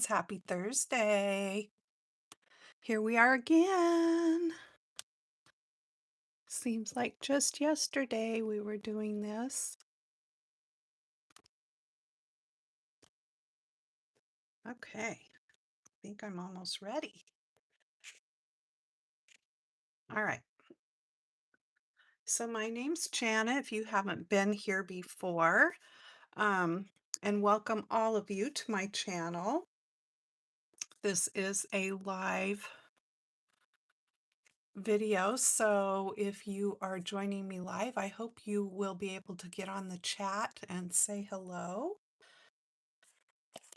Happy Thursday. Here we are again. Seems like just yesterday we were doing this. Okay, I think I'm almost ready. All right. So my name's Janna, if you haven't been here before. And welcome all of you to my channel. This is a live video, so if you are joining me live, I hope you will be able to get on the chat and say hello.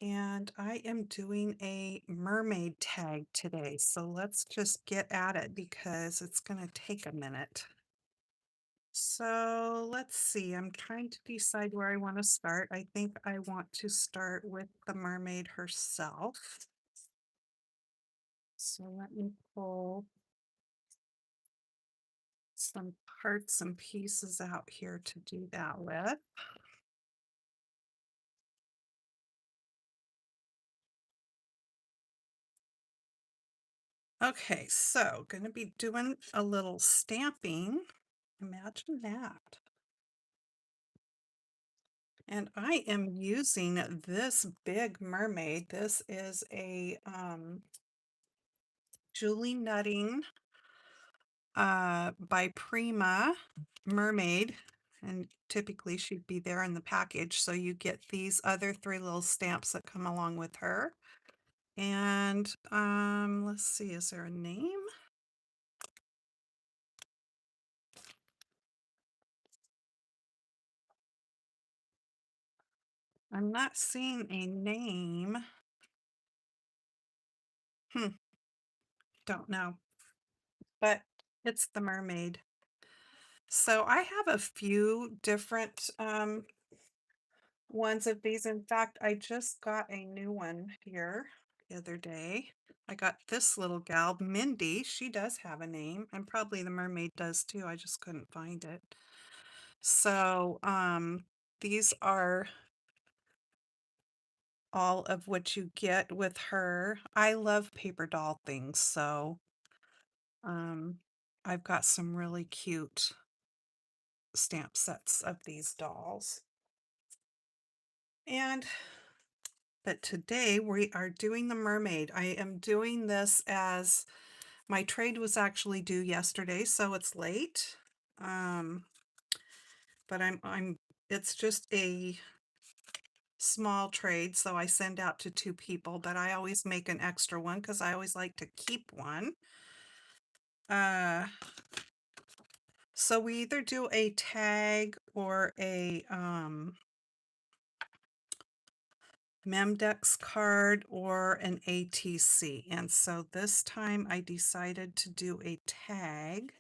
And I am doing a mermaid tag today, so let's just get at it because it's going to take a minute. So let's see, I'm trying to decide where I want to start. I think I want to start with the mermaid herself. So let me pull some parts and pieces out here to do that with. Okay, so going to be doing a little stamping. Imagine that. And I am using this big mermaid. This is a Julie Nutting by Prima mermaid. And typically she'd be there in the package. So you get these other 3 little stamps that come along with her. And let's see, is there a name? I'm not seeing a name. Don't know, but it's the mermaid. So I have a few different ones of these. In fact, I just got a new one here the other day. I got this little gal, Mindy. She does have a name, and probably the mermaid does too. I just couldn't find it. So these are all of what you get with her. I love paper doll things, so I've got some really cute stamp sets of these dolls. But today we are doing the mermaid. I am doing this as my trade was actually due yesterday, so it's late. But it's just a small trade, so I send out to 2 people, but I always make an extra one because I always like to keep one. So we either do a tag or a Memdex card or an ATC. And so this time I decided to do a tag.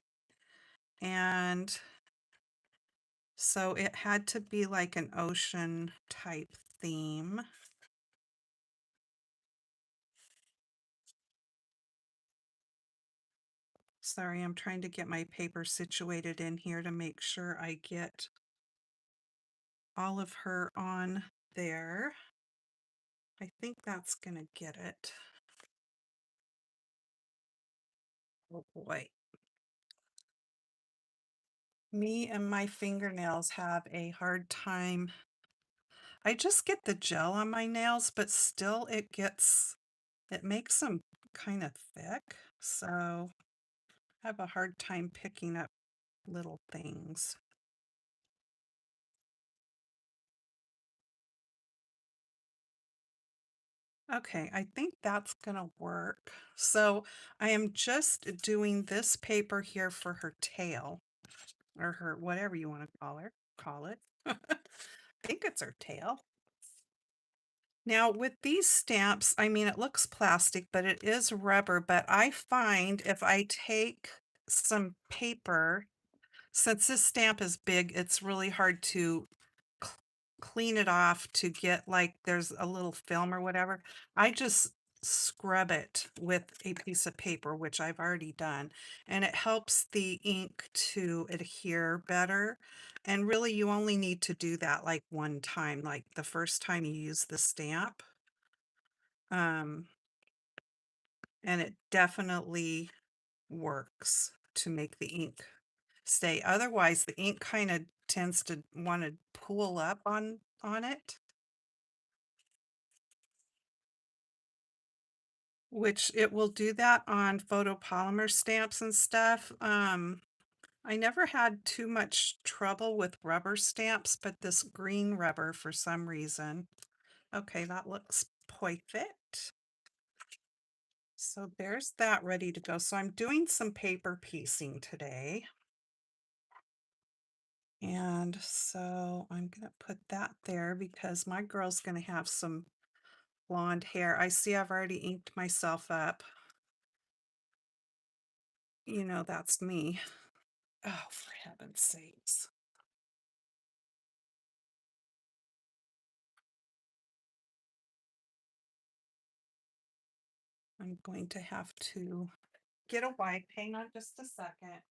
And so it had to be like an ocean type theme. Sorry, I'm trying to get my paper situated in here to make sure I get all of her on there. I think that's gonna get it. Oh boy. Me and my fingernails have a hard time. I just get the gel on my nails, but still it makes them kind of thick. So I have a hard time picking up little things. Okay, I think that's gonna work. So I am just doing this paper here for her tail, or her, whatever you want to call it. I think it's her tail. Now with these stamps, I mean, it looks plastic, but it is rubber, but I find if I take some paper, since this stamp is big, it's really hard to clean it off to get, like, there's a little film or whatever. I just scrub it with a piece of paper, which I've already done, and it helps the ink to adhere better. And really, you only need to do that like one time, like the first time you use the stamp. Um, and it definitely works to make the ink stay. Otherwise, the ink kind of tends to want to pool up on it, which it will do that on photopolymer stamps and stuff. I never had too much trouble with rubber stamps, but this green rubber for some reason. Okay, that looks perfect. So there's that ready to go. So I'm doing some paper piecing today. And so I'm going to put that there because my girl's going to have some blonde hair. I see I've already inked myself up. You know, that's me. Oh, for heaven's sakes. I'm going to have to get a wipe. Hang on just a second.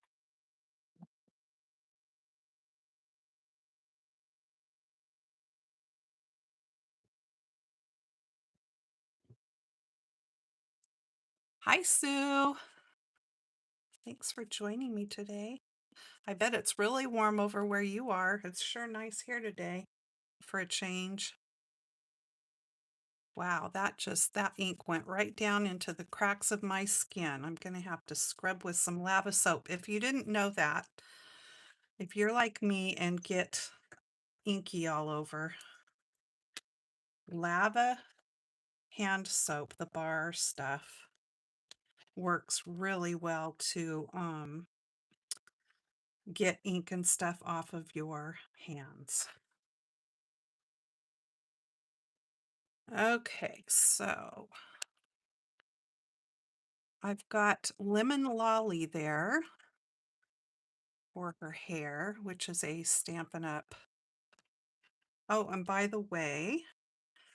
Hi, Sue. Thanks for joining me today. I bet it's really warm over where you are. It's sure nice here today for a change. Wow, that ink went right down into the cracks of my skin. I'm going to have to scrub with some lava soap. If you didn't know that, if you're like me and get inky all over, lava hand soap, the bar stuff, works really well to get ink and stuff off of your hands. Okay, so I've got Lemon Lolly there for her hair, which is a Stampin' Up. Oh, and by the way,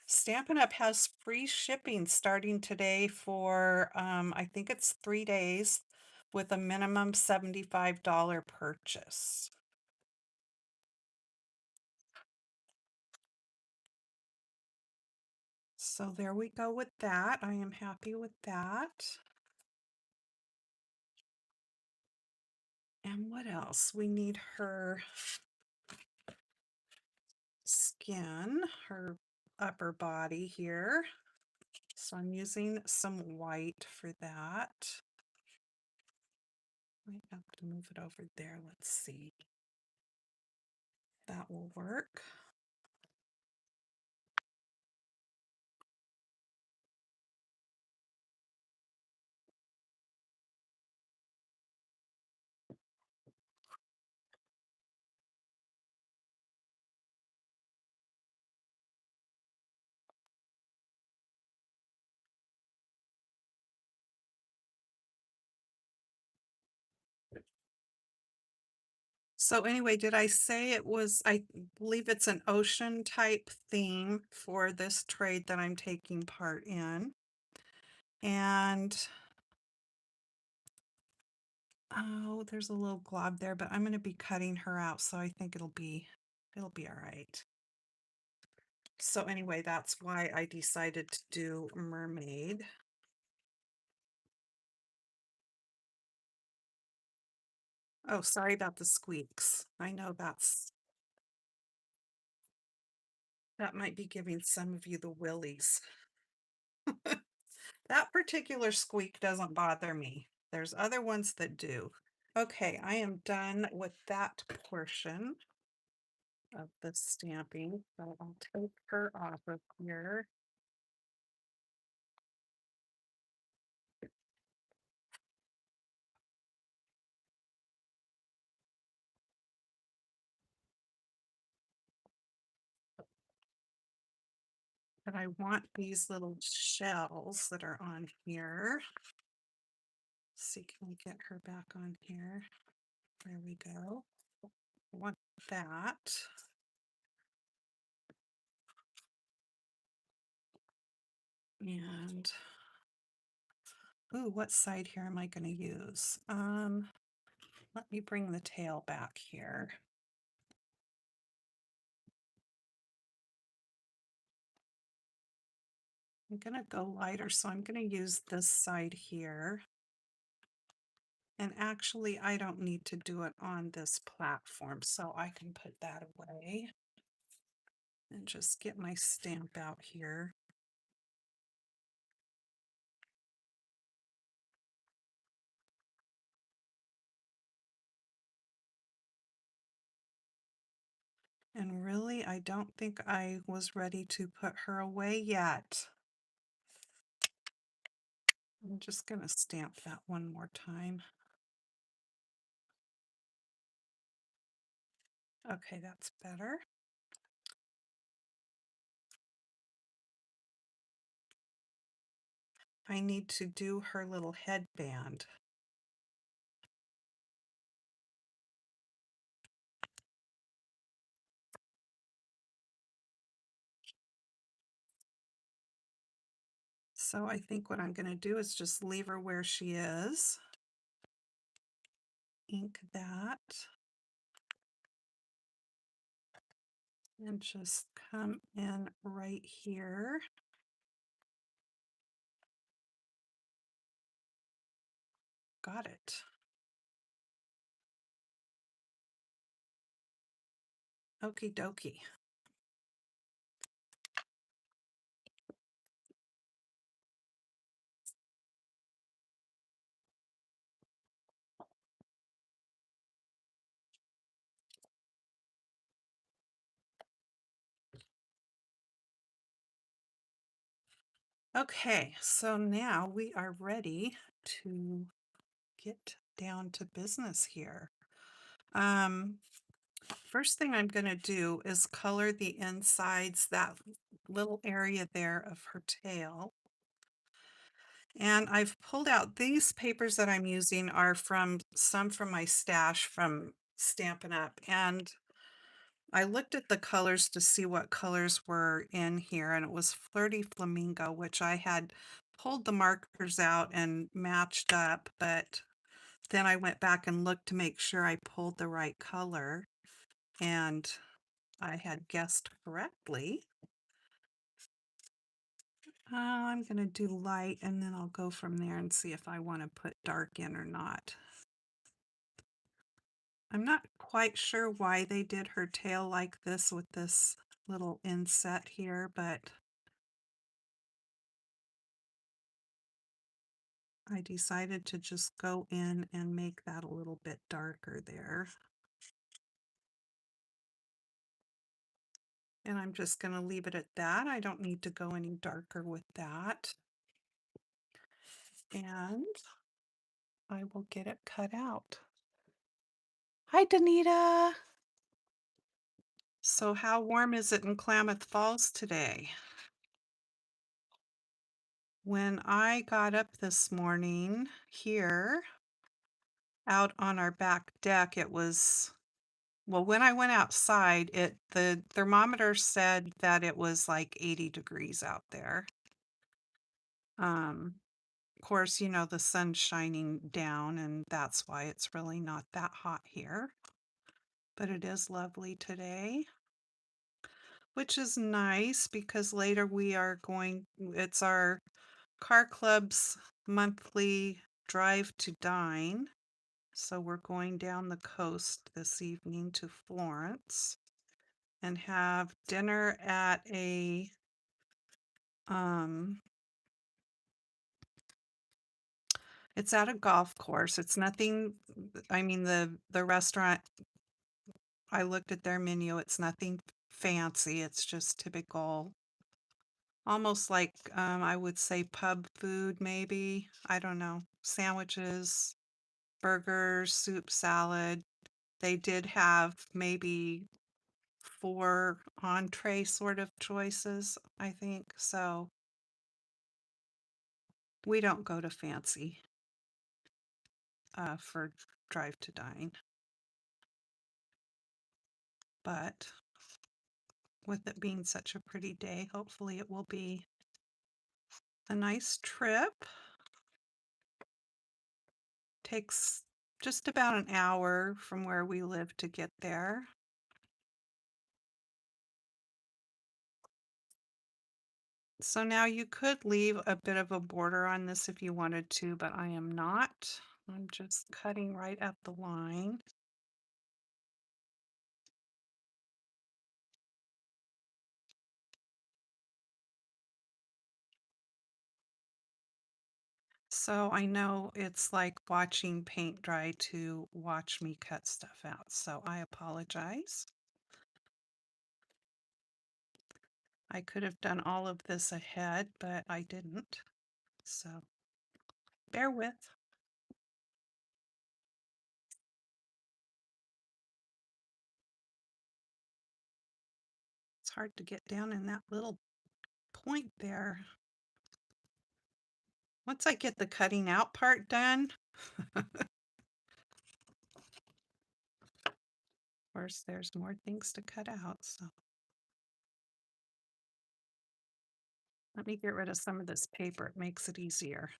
Stampin' Up has free shipping starting today for, I think it's 3 days with a minimum $75 purchase. So there we go with that. I am happy with that. And what else? We need her skin, her upper body here. So I'm using some white for that. Might have to move it over there. Let's see. That will work. So anyway, did I say it was, I believe it's an ocean type theme for this trade that I'm taking part in. And oh, there's a little glob there, but I'm going to be cutting her out, so I think it'll be all right. So anyway, that's why I decided to do Mermaid. Oh, sorry about the squeaks. I know that might be giving some of you the willies. That particular squeak doesn't bother me. There's other ones that do. Okay, I am done with that portion of the stamping. So I'll take her off of here. But I want these little shells that are on here. Let's see, can we get her back on here? There we go. I want that. And ooh, what side here am I going to use? Let me bring the tail back here. I'm gonna go lighter, so I'm gonna use this side here. And actually, I don't need to do it on this platform, so I can put that away and just get my stamp out here. And really, I don't think I was ready to put her away yet. I'm just going to stamp that one more time. Okay, that's better. I need to do her little headband. So I think what I'm going to do is just leave her where she is. Ink that. And just come in right here. Got it. Okie dokie. Okay, so now we are ready to get down to business here. First thing I'm going to do is color the insides, that little area there of her tail. And I've pulled out these papers that I'm using are from my stash from Stampin' Up. And I looked at the colors to see what colors were in here, and it was Flirty Flamingo, which I had pulled the markers out and matched up, but then I went back and looked to make sure I pulled the right color, and I had guessed correctly. I'm going to do light, and then I'll go from there and see if I want to put dark in or not. I'm not quite sure why they did her tail like this with this little inset here, but I decided to just go in and make that a little bit darker there. And I'm just going to leave it at that. I don't need to go any darker with that. And I will get it cut out. Hi, Danita. So how warm is it in Klamath Falls today? When I got up this morning here out on our back deck, it was, well, when I went outside, the thermometer said that it was like 80 degrees out there. Of course, you know, the sun's shining down, and that's why it's really not that hot here. But it is lovely today, which is nice because later it's our car club's monthly drive to dine. So we're going down the coast this evening to Florence and have dinner at um it's at a golf course. It's nothing, I mean, the restaurant, I looked at their menu, it's nothing fancy. It's just typical, almost like I would say pub food maybe. I don't know. Sandwiches, burgers, soup, salad. They did have maybe 4 entree sort of choices, I think. So we don't go to fancy for drive to dine. But with it being such a pretty day, hopefully it will be a nice trip. Takes just about an hour from where we live to get there. So now you could leave a bit of a border on this if you wanted to, but I am not. I'm just cutting right at the line. So I know it's like watching paint dry to watch me cut stuff out, so I apologize. I could have done all of this ahead, but I didn't. So bear with. It's hard to get down in that little point there. Once I get the cutting out part done, of course, there's more things to cut out, so let me get rid of some of this paper. It makes it easier.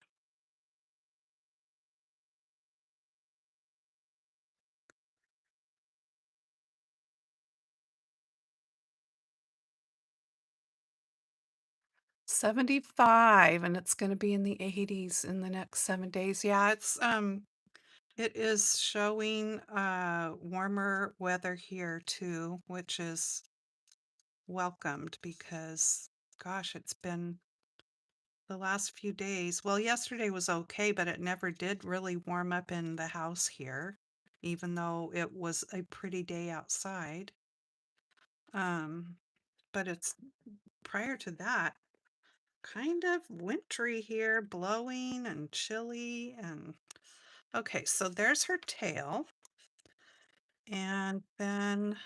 $75, and it's going to be in the 80s in the next 7 days. Yeah, it is showing warmer weather here too, which is welcomed because gosh, it's been the last few days. Well, yesterday was okay, but it never did really warm up in the house here, even though it was a pretty day outside. Um, but it's prior to that, kind of wintry here, blowing and chilly and okay, so there's her tail. And then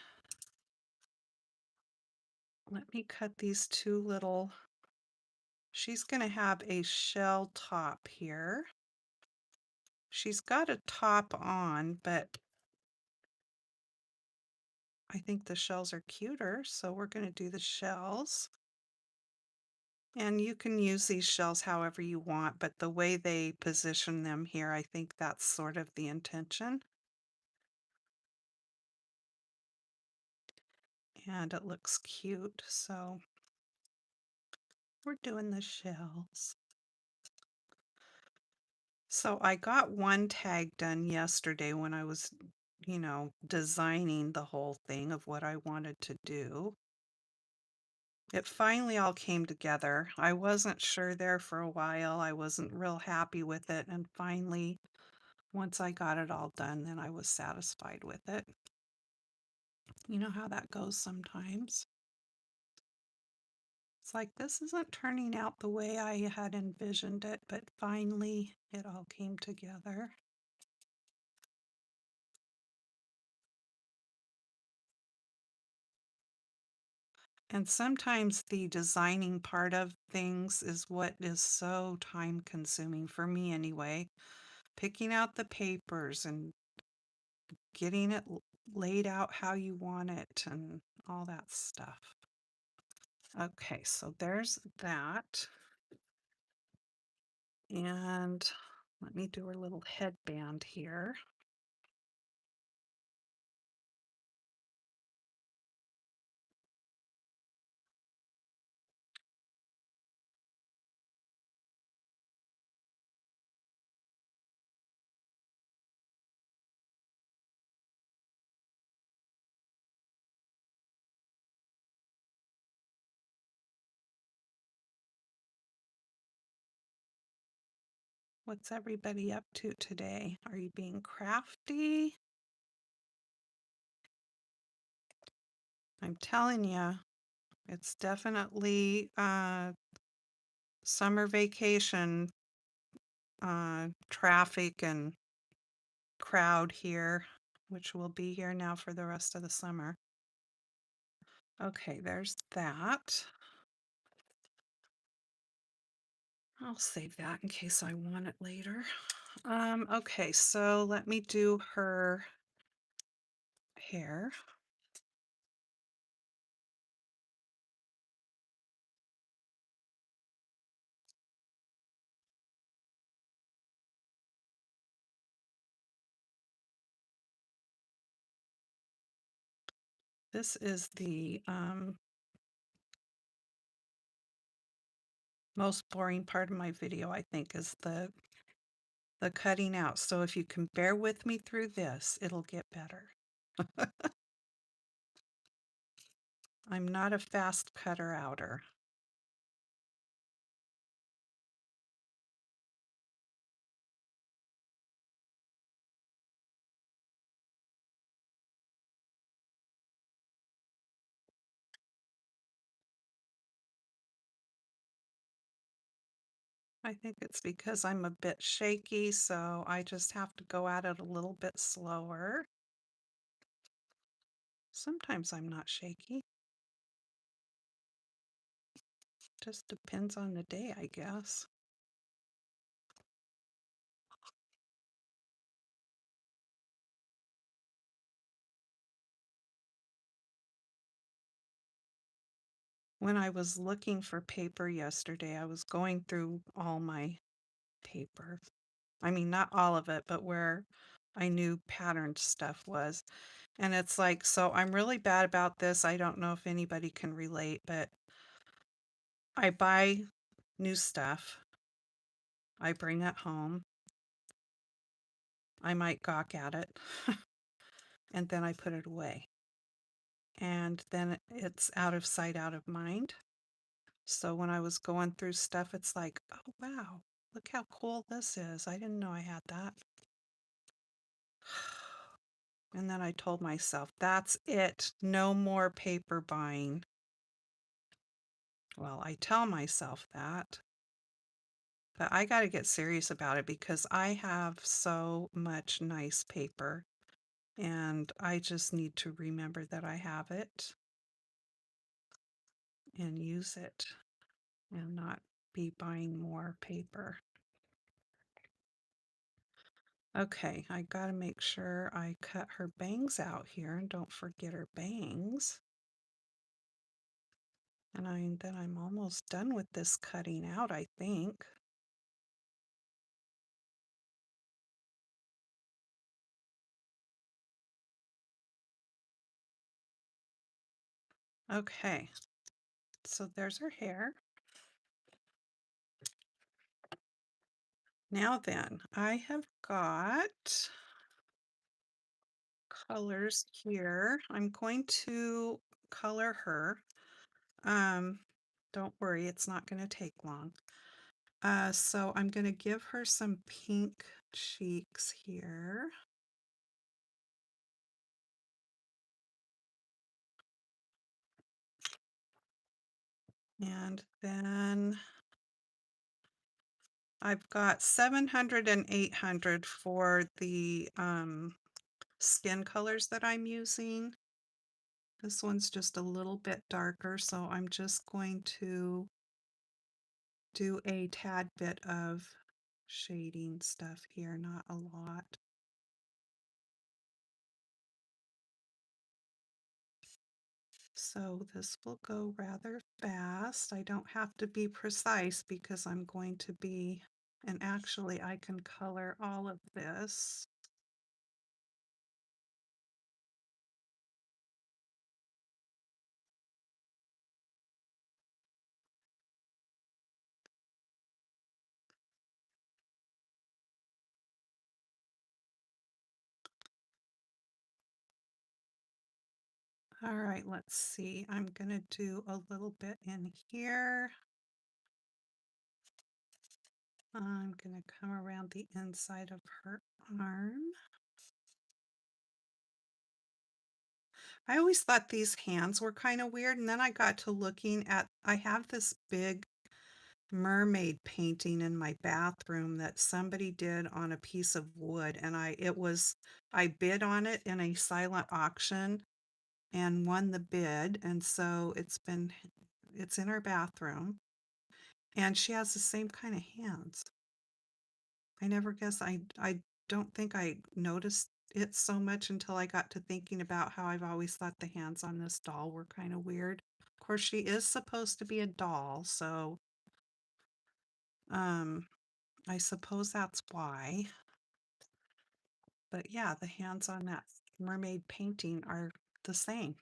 let me cut these two little, she's going to have a shell top here. She's got a top on, but I think the shells are cuter, so we're going to do the shells. And you can use these shells however you want, but the way they position them here, I think that's sort of the intention. And it looks cute, so we're doing the shells. So I got one tag done yesterday when I was, designing the whole thing of what I wanted to do. It finally all came together. I wasn't sure there for a while. I wasn't real happy with it. And finally, once I got it all done, then I was satisfied with it. You know how that goes sometimes. It's like, this isn't turning out the way I had envisioned it, but finally it all came together. And sometimes the designing part of things is what is so time consuming for me anyway. Picking out the papers and getting it laid out how you want it and all that stuff. Okay, so there's that. And let me do a little headband here. What's everybody up to today? Are you being crafty? I'm telling you, it's definitely summer vacation traffic and crowd here, which will be here now for the rest of the summer. Okay, there's that. I'll save that in case I want it later. Okay, so let me do her hair. This is the Most boring part of my video, I think, is the cutting out. So if you can bear with me through this, it'll get better. I'm not a fast cutter outer. I think it's because I'm a bit shaky, so I just have to go at it a little bit slower. Sometimes I'm not shaky. Just depends on the day, I guess. When I was looking for paper yesterday, I was going through all my paper. I mean, not all of it, but where I knew patterned stuff was. And it's like, so I'm really bad about this. I don't know if anybody can relate, but I buy new stuff. I bring it home. I might gawk at it, and then I put it away. And then it's out of sight, out of mind. So when I was going through stuff, it's like, oh, wow, look how cool this is. I didn't know I had that. And then I told myself, that's it. No more paper buying. Well, I tell myself that, but I got to get serious about it because I have so much nice paper and I just need to remember that I have it and use it and not be buying more paper. Okay, I gotta make sure I cut her bangs out here and don't forget her bangs. And then I'm almost done with this cutting out, I think. Okay, so there's her hair. Now then, I have got colors here. I'm going to color her. Um, don't worry, it's not going to take long. So I'm going to give her some pink cheeks here. And then I've got 700 and 800 for the skin colors that I'm using. This one's just a little bit darker, so I'm just going to do a tad bit of shading stuff here, not a lot. So this will go rather fast. I don't have to be precise because I'm going to be, and actually I can color all of this. All right, let's see. I'm gonna do a little bit in here. I'm gonna come around the inside of her arm. I always thought these hands were kind of weird, and then I got to looking at, I have this big mermaid painting in my bathroom that somebody did on a piece of wood, and I bid on it in a silent auction and won the bid, and so it's in her bathroom, and she has the same kind of hands. I never guess I don't think I noticed it so much until I got to thinking about how I've always thought the hands on this doll were kind of weird. Of course, she is supposed to be a doll, so um I suppose that's why. But yeah, the hands on that mermaid painting are the same.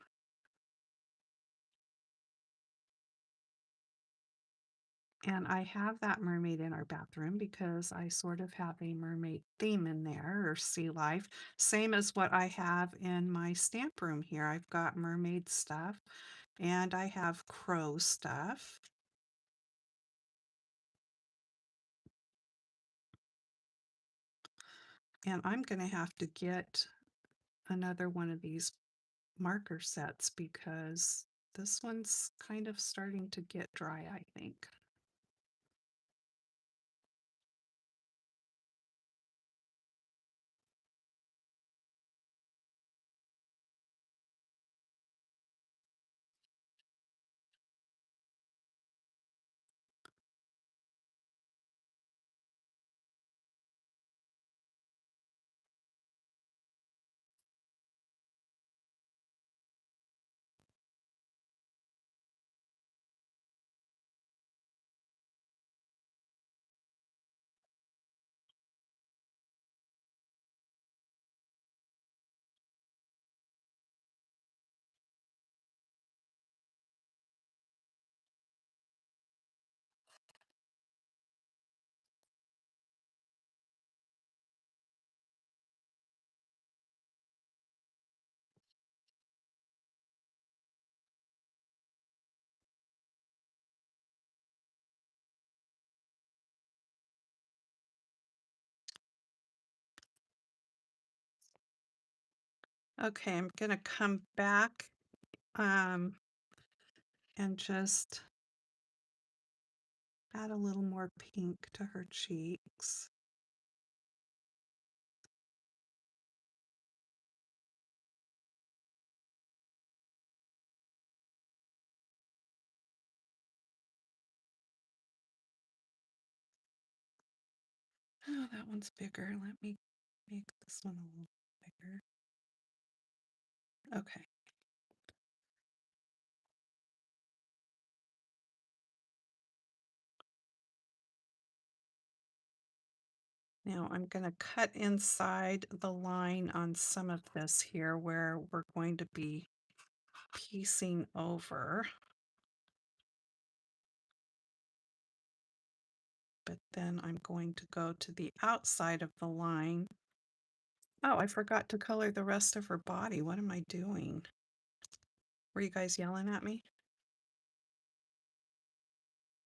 And I have that mermaid in our bathroom because I sort of have a mermaid theme in there, or sea life. Same as what I have in my stamp room here. I've got mermaid stuff and I have crow stuff. And I'm going to have to get another one of these marker sets because this one's kind of starting to get dry, I think. Okay, I'm going to come back um, and just add a little more pink to her cheeks. Oh, that one's bigger. Let me make this one a little bigger. Okay. Now I'm going to cut inside the line on some of this here where we're going to be piecing over. But then I'm going to go to the outside of the line. Oh, I forgot to color the rest of her body. What am I doing? Were you guys yelling at me?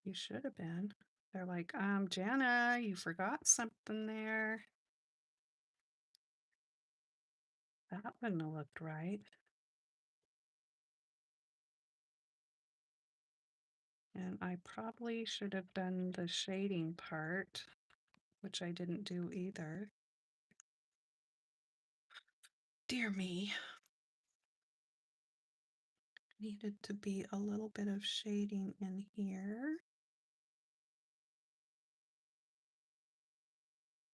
You should have been. They're like, Janna, you forgot something there. That wouldn't have looked right. And I probably should have done the shading part, which I didn't do either. Dear me. Needed to be a little bit of shading in here.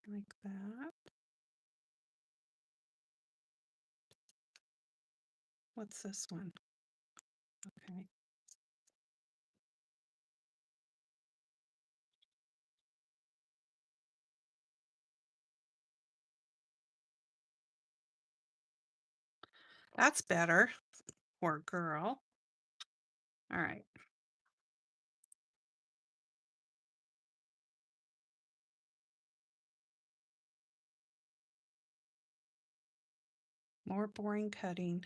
Like that. What's this one? Okay. That's better. Poor girl. All right. More boring cutting.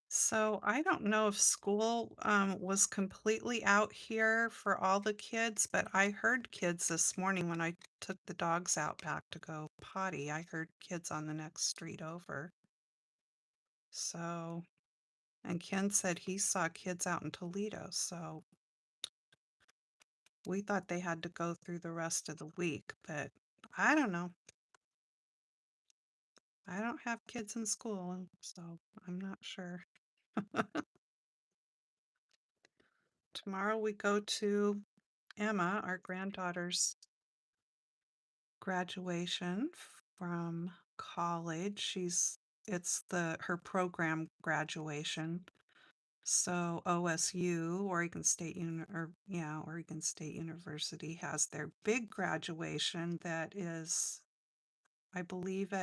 So I don't know if school was completely out here for all the kids, but I heard kids this morning when I took the dogs out back to go potty. I heard kids on the next street over. So, and Ken said he saw kids out in Toledo. So we thought they had to go through the rest of the week, but I don't know. I don't have kids in school, so I'm not sure. Tomorrow we go to Emma, our granddaughter's graduation from college. It's her program graduation. So OSU, Oregon State University has their big graduation that is I believe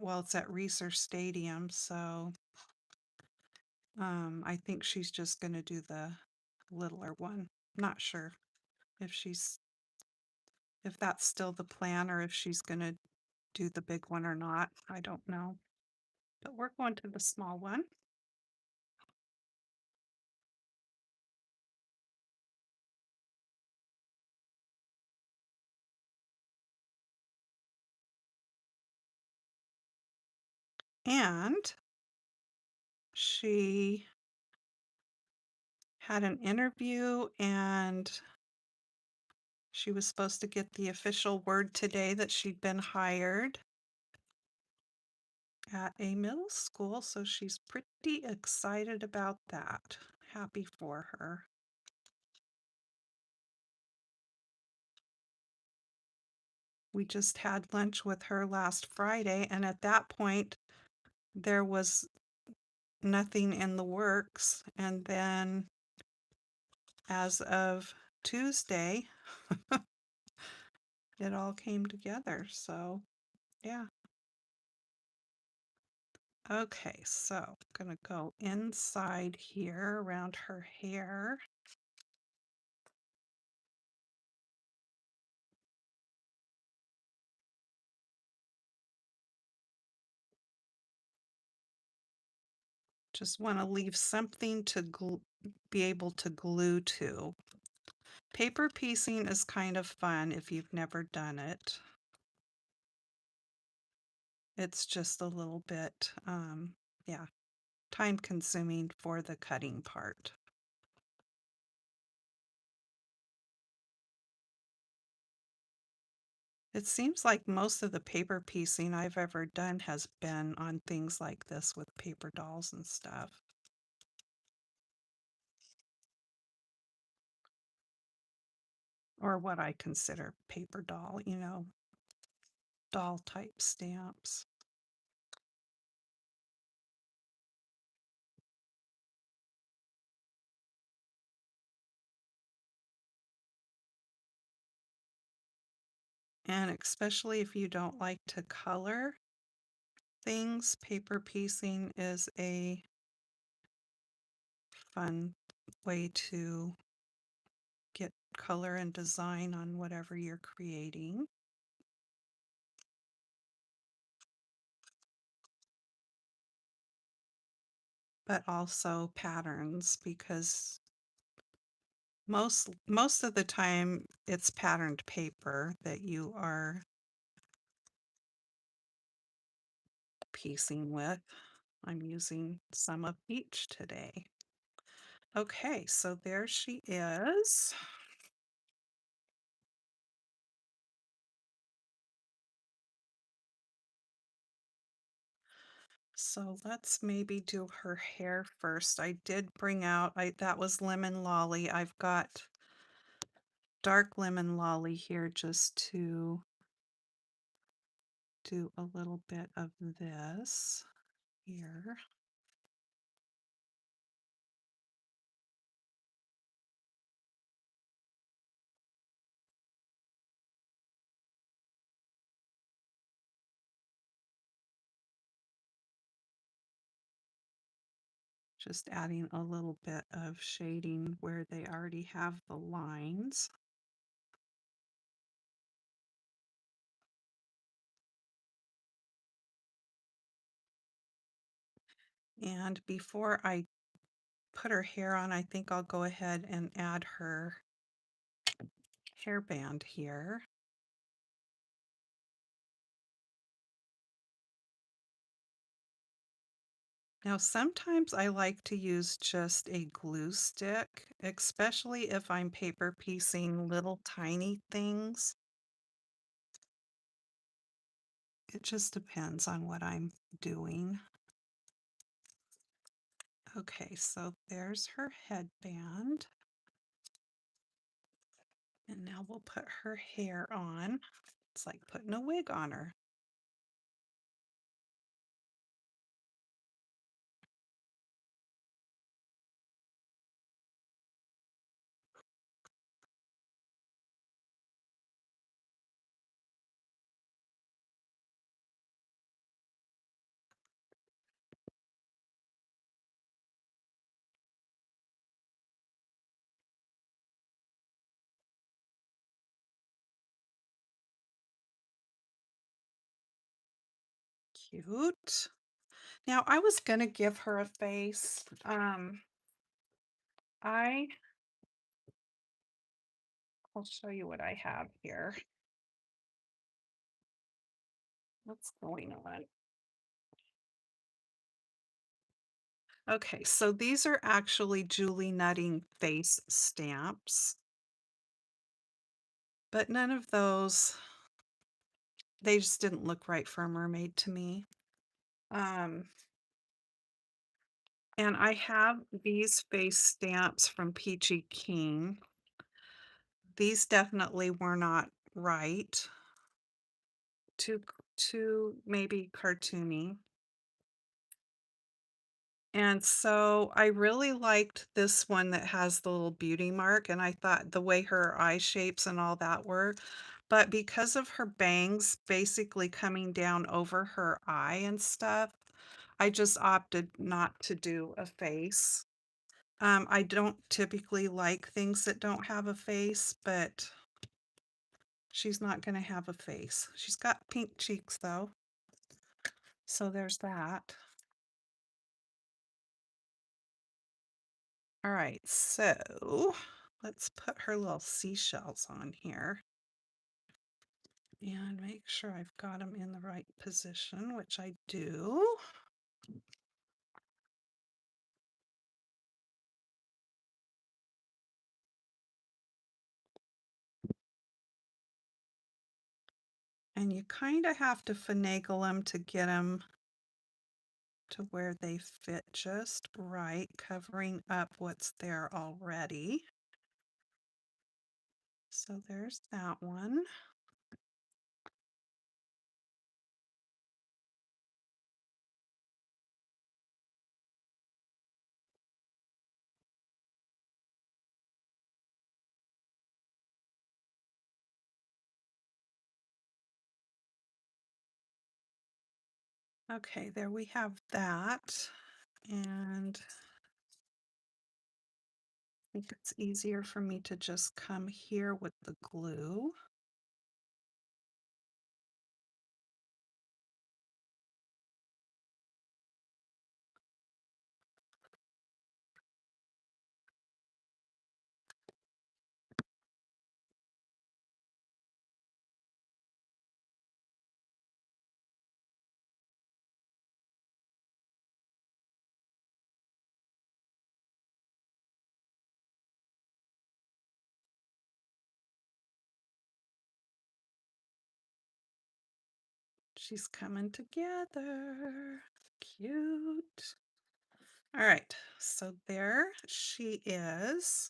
well, it's at Reser Stadium, so I think she's just going to do the littler one. Not sure if if that's still the plan or if she's going to do the big one or not. I don't know. But we're going to the small one. And she had an interview and she was supposed to get the official word today that she'd been hired at a middle school, so she's pretty excited about that. Happy for her. We just had lunch with her last Friday, and at that point, there was nothing in the works. And then as of Tuesday, it all came together. So, yeah. Okay, so I'm going to go inside here around her hair. Just want to leave something to be able to glue to. Paper piecing is kind of fun if you've never done it. It's just a little bit, yeah, time consuming for the cutting part. It seems like most of the paper piecing I've ever done has been on things like this with paper dolls and stuff. Or what I consider paper doll, doll type stamps. And especially if you don't like to color things, paper piecing is a fun way to get color and design on whatever you're creating. But also patterns, because most of the time it's patterned paper that you are piecing with. I'm using some of each today. Okay, so there she is. So let's maybe do her hair first. I did bring out, that was Lemon Lolly. I've got dark Lemon Lolly here just to do a little bit of this here. Just adding a little bit of shading where they already have the lines. And before I put her hair on, I think I'll go ahead and add her hairband here. Now, sometimes I like to use just a glue stick, especially if I'm paper piecing little tiny things. It just depends on what I'm doing. Okay, so there's her headband. And now we'll put her hair on. It's like putting a wig on her. Cute. Now I was gonna give her a face. I I'll show you what I have here. What's going on? Okay, so these are actually Julie Nutting face stamps, but none of those, they just didn't look right for a mermaid to me. Um, and I have these face stamps from Peachy King. These definitely were not right. Too maybe cartoony. And so I really liked this one that has the little beauty mark, and I thought the way her eye shapes and all that were. But because of her bangs basically coming down over her eye and stuff, I just opted not to do a face. I don't typically like things that don't have a face, but she's not going to have a face. She's got pink cheeks though, so there's that. All right, so let's put her little seashells on here and make sure I've got them in the right position, which I do. And you kind of have to finagle them to get them to where they fit just right, covering up what's there already. So there's that one. Okay, there we have that. And I think it's easier for me to just come here with the glue. She's coming together. Cute. All right, so there she is.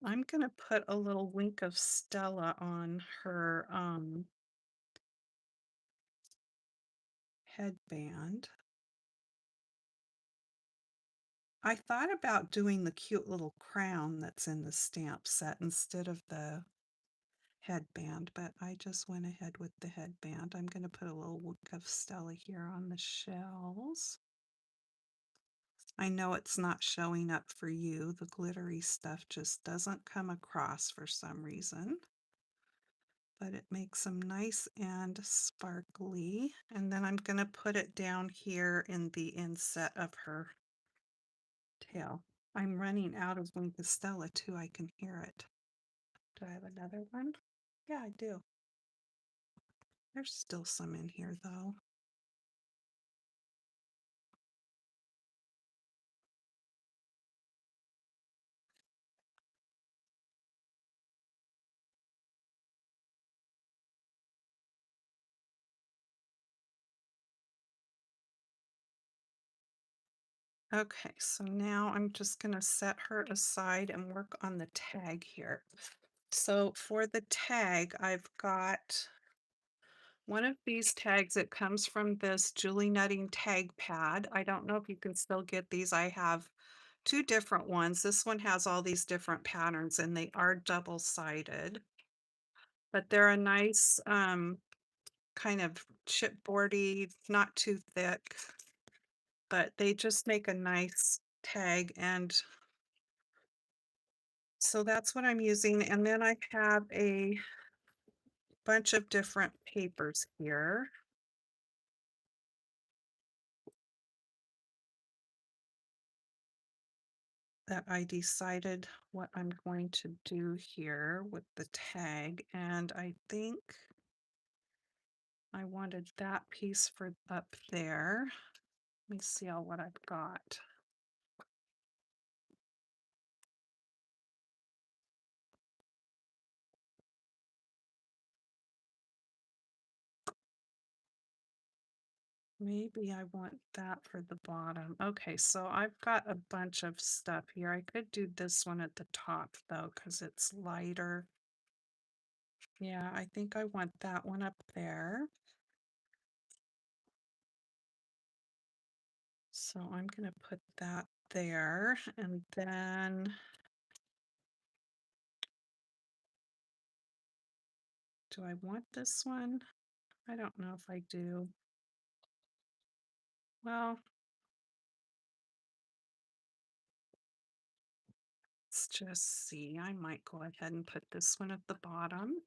I'm gonna put a little wink of Stella on her headband. I thought about doing the cute little crown that's in the stamp set instead of the headband, but I just went ahead with the headband. I'm going to put a little wink of Stella here on the shells. I know it's not showing up for you. The glittery stuff just doesn't come across for some reason, but it makes them nice and sparkly. And then I'm going to put it down here in the inset of her tail. I'm running out of Wink of Stella too. I can hear it. Do I have another one? Yeah, I do. There's still some in here though. Okay, so now I'm just going to set her aside and work on the tag here. So for the tag, I've got one of these tags. It comes from this Julie Nutting tag pad. I don't know if you can still get these. I have two different ones. This one has all these different patterns and they are double-sided, but they're a nice kind of chipboardy, not too thick, but they just make a nice tag. And so that's what I'm using. And then I have a bunch of different papers here. that I decided what I'm going to do here with the tag, and I think I wanted that piece for up there. Let me see all what I've got. Maybe I want that for the bottom. Okay, so I've got a bunch of stuff here. I could do this one at the top though, because it's lighter. Yeah, I think I want that one up there. So I'm going to put that there, and then do I want this one? I don't know if I do. Well, let's just see. I might go ahead and put this one at the bottom.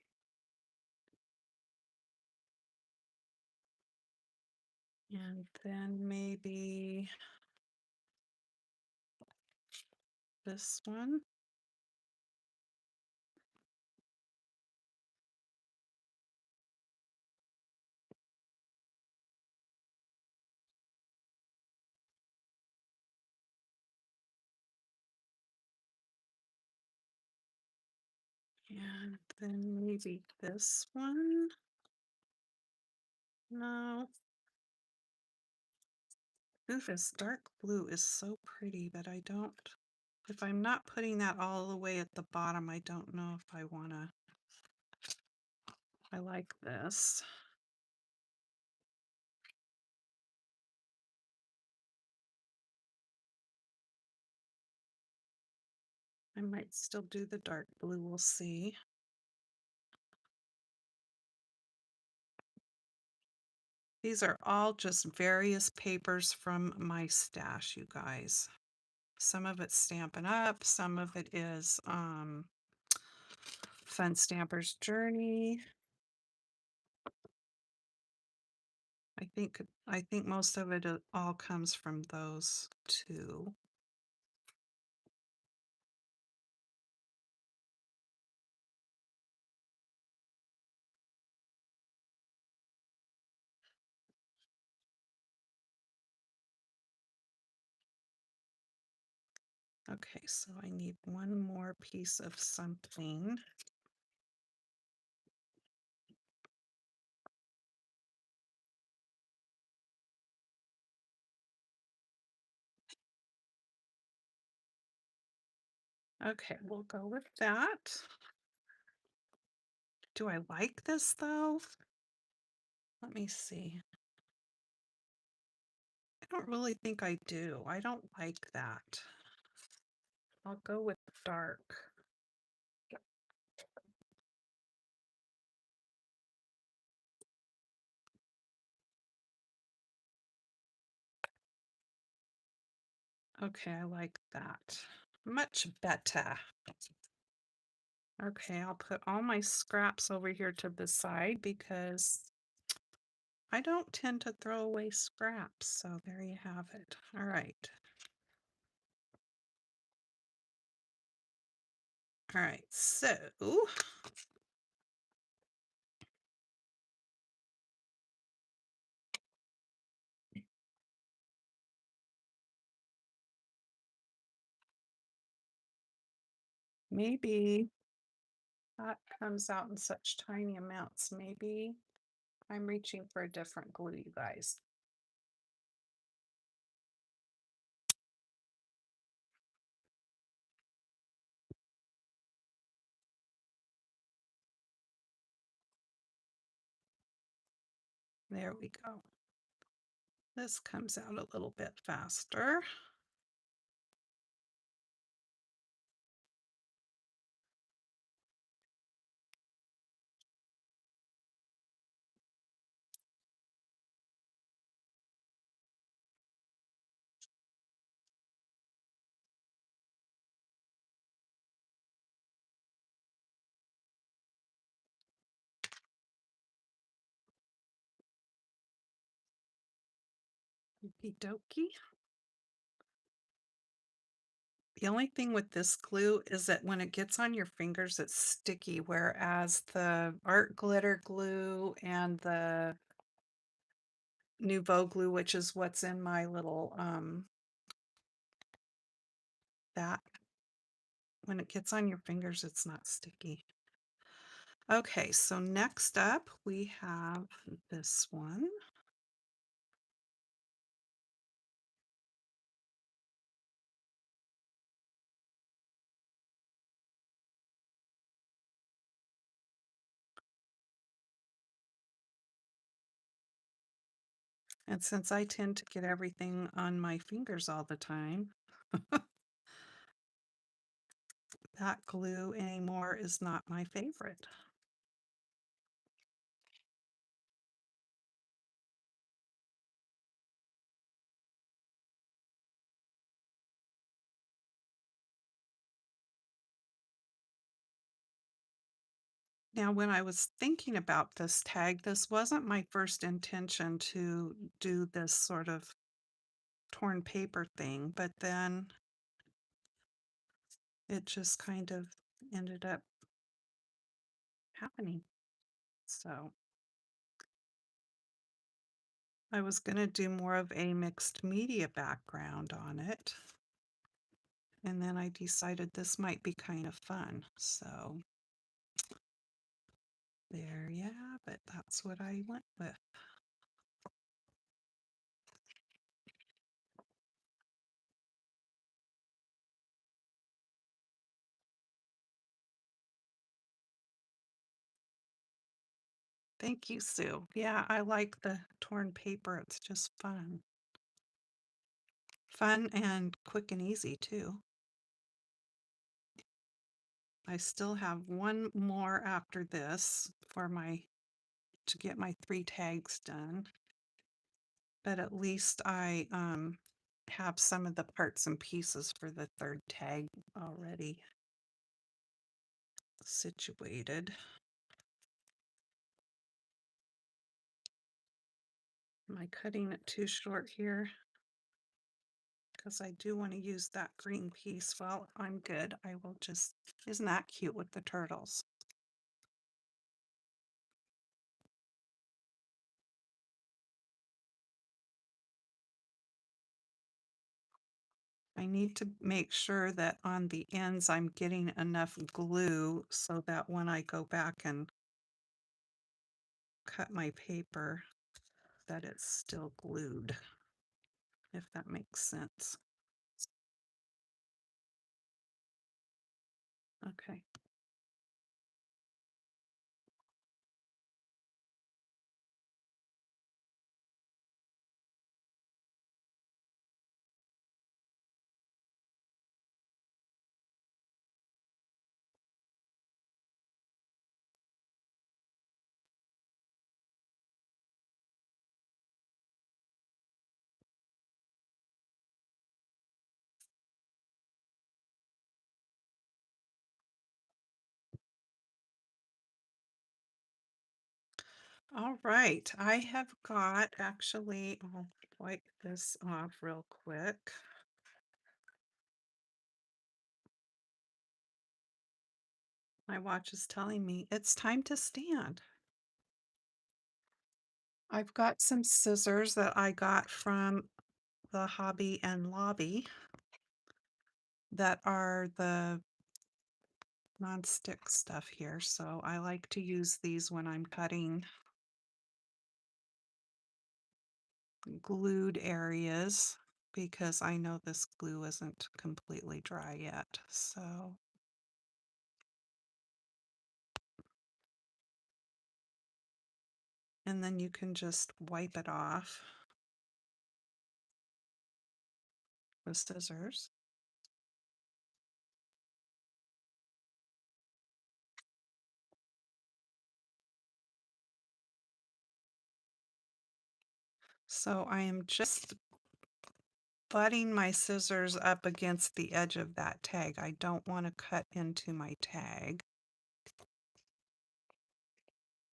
And then maybe this one. And then maybe this one. No. Ooh, this dark blue is so pretty, but I don't, if I'm not putting that all the way at the bottom, I don't know if I want to. I like this. I might still do the dark blue, we'll see. These are all just various papers from my stash, you guys. Some of it's Stampin' Up, some of it is Fun Stamper's Journey. I think most of it all comes from those two. Okay, so I need one more piece of something. Okay, we'll go with that. Do I like this though? Let me see. I don't really think I do. I don't like that. I'll go with dark. Okay, I like that. Much better. Okay, I'll put all my scraps over here to the side because I don't tend to throw away scraps. So there you have it. All right. All right, so maybe that comes out in such tiny amounts. Maybe I'm reaching for a different glue, you guys. There we go. This comes out a little bit faster. Okie dokie. The only thing with this glue is that when it gets on your fingers, it's sticky, whereas the art glitter glue and the Nouveau glue, which is what's in my little, that when it gets on your fingers, it's not sticky. Okay, so next up we have this one. And since I tend to get everything on my fingers all the time, that glue anymore is not my favorite. Now, when I was thinking about this tag, this wasn't my first intention to do this sort of torn paper thing, but then it just kind of ended up happening. So I was going to do more of a mixed media background on it. And then I decided this might be kind of fun. So there you have it. That's what I went with. Thank you, Sue. Yeah, I like the torn paper. It's just fun. Fun and quick and easy too. I still have one more after this for to get my 3 tags done. But at least I have some of the parts and pieces for the 3rd tag already situated. Am I cutting it too short here? Because I do want to use that green piece. Well, I'm good. I will just, isn't that cute with the turtles? I need to make sure that on the ends I'm getting enough glue so that when I go back and cut my paper, that it's still glued, if that makes sense. Okay. All right, I have got, actually, I'll wipe this off real quick. My watch is telling me it's time to stand. I've got some scissors that I got from the Hobby and Lobby that are the non-stick stuff here. So I like to use these when I'm cutting glued areas because I know this glue isn't completely dry yet. So and then you can just wipe it off with scissors. So I am just butting my scissors up against the edge of that tag. I don't want to cut into my tag.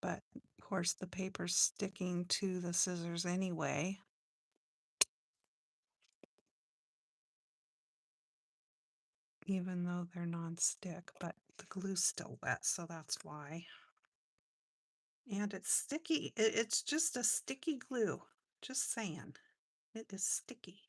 But of course the paper's sticking to the scissors anyway. even though they're non-stick, but the glue's still wet, so that's why. And it's sticky. It's just a sticky glue. Just saying. It is sticky.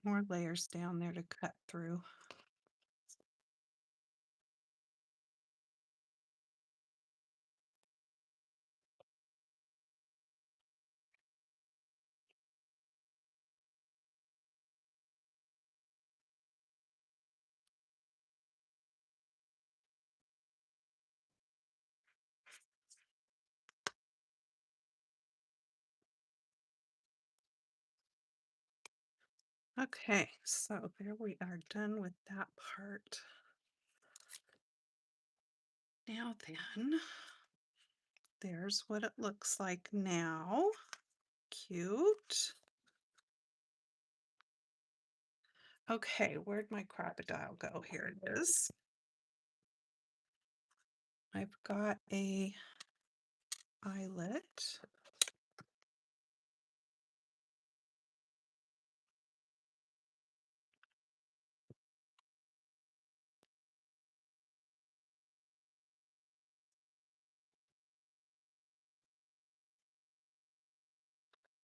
More layers down there to cut through. Okay, so there we are done with that part. Now then, there's what it looks like now. Cute. Okay, where'd my crocodile go? Here it is. I've got a eyelet.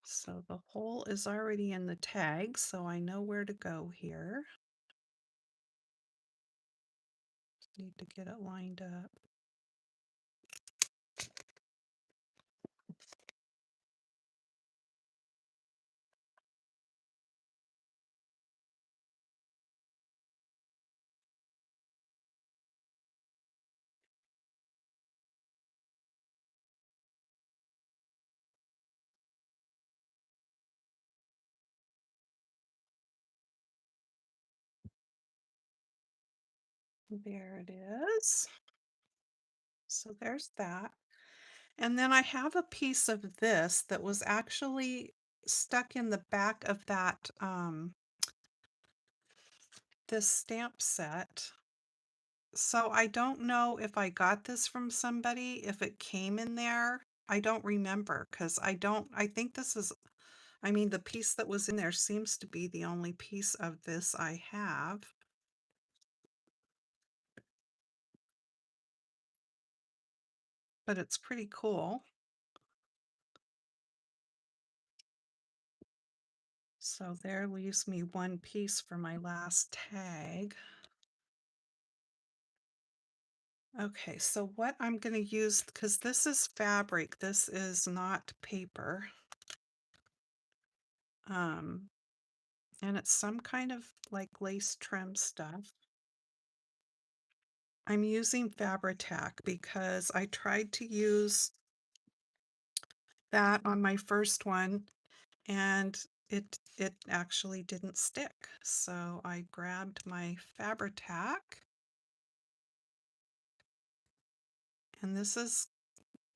So the hole is already in the tag, so I know where to go here. Need to get it lined up. There it is. So there's that. And then I have a piece of this that was actually stuck in the back of that this stamp set. So I don't know if I got this from somebody, if it came in there. I don't remember because I think this is, I mean, the piece that was in there seems to be the only piece of this I have. But it's pretty cool. So there leaves me one piece for my last tag. Okay, so what I'm going to use, because this is fabric, this is not paper. Um, and it's some kind of like lace trim stuff. I'm using Fabri-Tac because I tried to use that on my first one and it actually didn't stick. So I grabbed my Fabri-Tac, and this is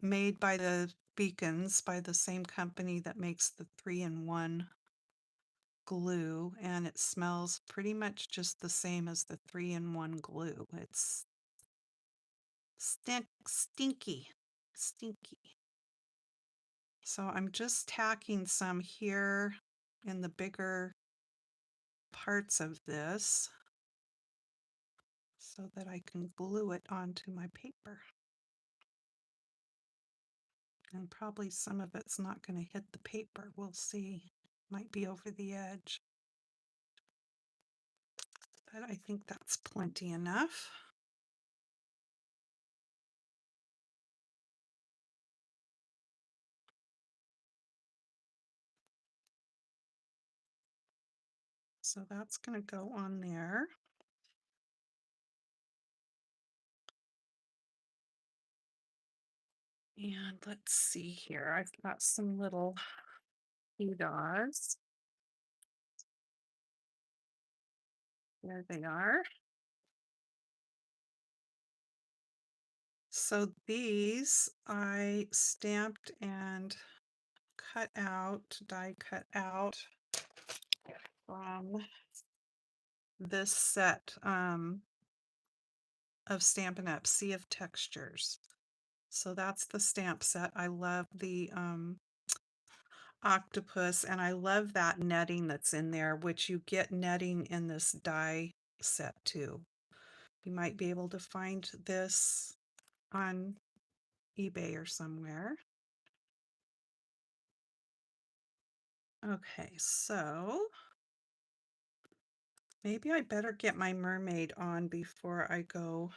made by the Beacons, by the same company that makes the 3-in-1 glue, and it smells pretty much just the same as the 3-in-1 glue. It's stinky. So I'm just tacking some here in the bigger parts of this so that I can glue it onto my paper. And probably some of it's not going to hit the paper. We'll see. Might be over the edge. But I think that's plenty enough. So that's going to go on there. And let's see here. I've got some little dots. There they are. So these I stamped and cut out, die cut out from this set of Stampin' Up! Sea of Textures. So that's the stamp set. I love the octopus, and I love that netting that's in there, which you get netting in this die set too. You might be able to find this on eBay or somewhere. Okay, so maybe I better get my mermaid on before I go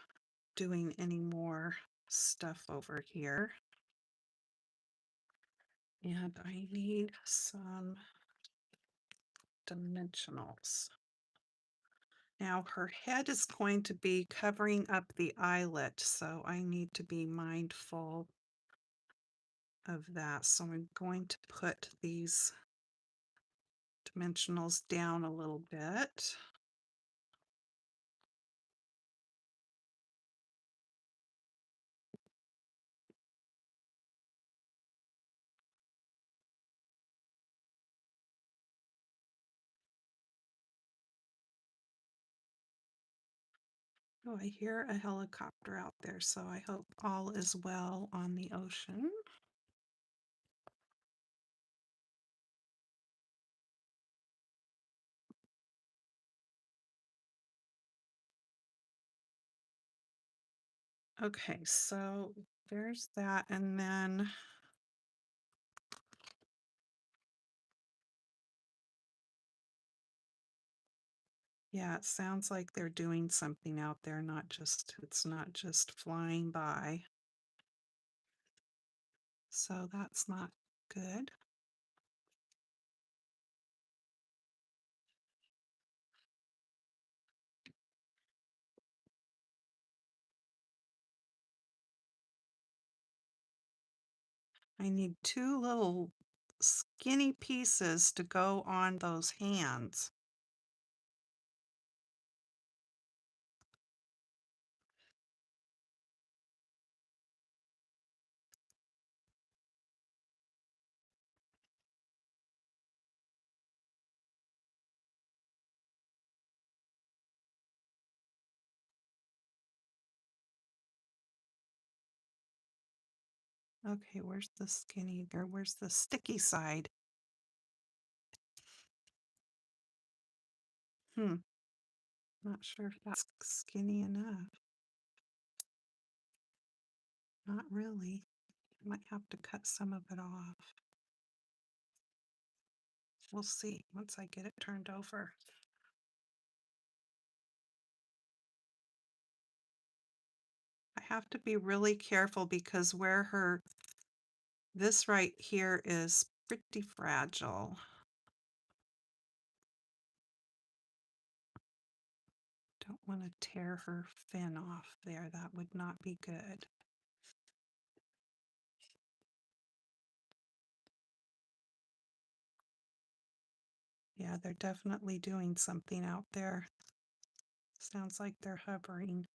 doing any more stuff over here. And I need some dimensionals. Now her head is going to be covering up the eyelet, so I need to be mindful of that. So I'm going to put these dimensionals down a little bit. Oh, I hear a helicopter out there, so I hope all is well on the ocean. Okay, so there's that, and then yeah, it sounds like they're doing something out there, it's not just flying by. So that's not good. I need two little skinny pieces to go on those hands. Okay, where's the skinny, or where's the sticky side? Not sure if that's skinny enough. Not really. I might have to cut some of it off. We'll see once I get it turned over. I have to be really careful because this right here is pretty fragile. Don't want to tear her fin off there. That would not be good. Yeah, they're definitely doing something out there. Sounds like they're hovering.